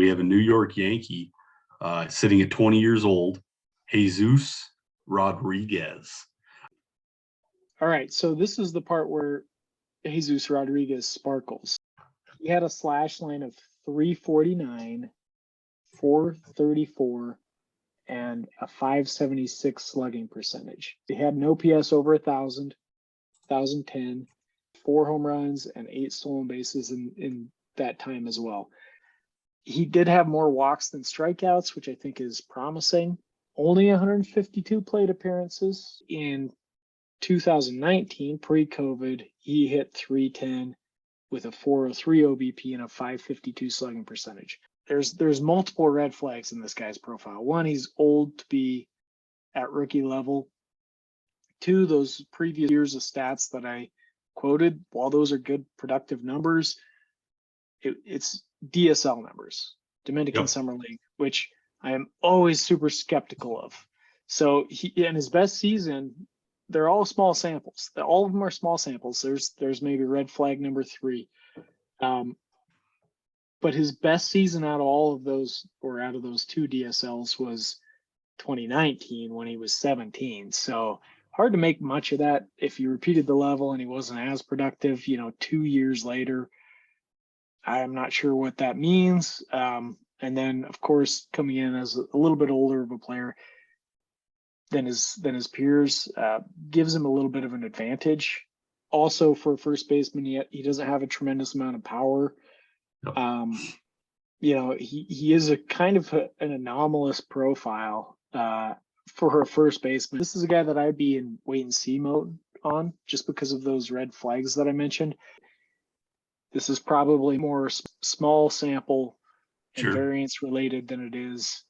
we have a New York Yankee sitting at 20 years old, Jesus Rodriguez. All right, so this is the part where Jesus Rodriguez sparkles. He had a slash line of 349, 434, and a 576 slugging percentage. He had an OPS over 1,000, 1,010, 4 home runs, and 8 stolen bases in that time as well. He did have more walks than strikeouts, which I think is promising. Only 152 plate appearances. In 2019, pre-COVID, he hit 310 with a 403 OBP and a 552 slugging percentage. There's multiple red flags in this guy's profile. One, he's old to be at rookie level. Two, those previous years of stats that I quoted, while those are good productive numbers, it's DSL numbers, Dominican Summer League, which I am always super skeptical of. So in his best season, they're all small samples. All of them are small samples. There's maybe red flag number 3. But his best season out of all of those, or out of those 2 DSLs, was 2019 when he was 17. So hard to make much of that if you repeated the level and he wasn't as productive, 2 years later. I'm not sure what that means. And then, of course, coming in as a little bit older of a player than his peers gives him a little bit of an advantage. Also, for a first baseman, he doesn't have a tremendous amount of power. He is a kind of an anomalous profile for a first baseman. This is a guy that I'd be in wait and see mode on, just because of those red flags that I mentioned. This is probably more small sample and variance related than it is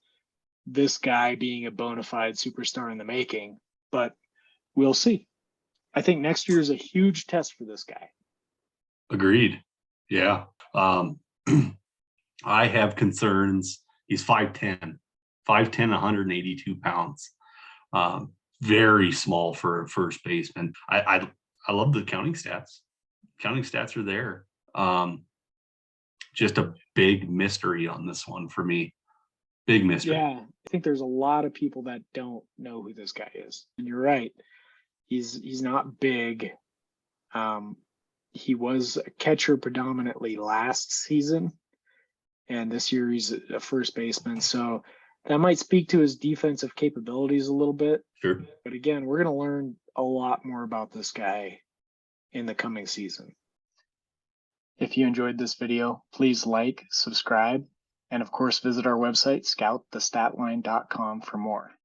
this guy being a bona fide superstar in the making, but we'll see. I think next year is a huge test for this guy. Agreed. Yeah. I have concerns. He's 5'10", 182 pounds. Very small for a first baseman. I love the counting stats. Counting stats are there. Just a big mystery on this one for me. Big mystery. Yeah, I think there's a lot of people that don't know who this guy is. And you're right. He's not big. He was a catcher predominantly last season, and this year he's a first baseman. So that might speak to his defensive capabilities a little bit. Sure. But again, we're going to learn a lot more about this guy in the coming season. If you enjoyed this video, please like, subscribe, and of course visit our website, scoutthestatline.com, for more.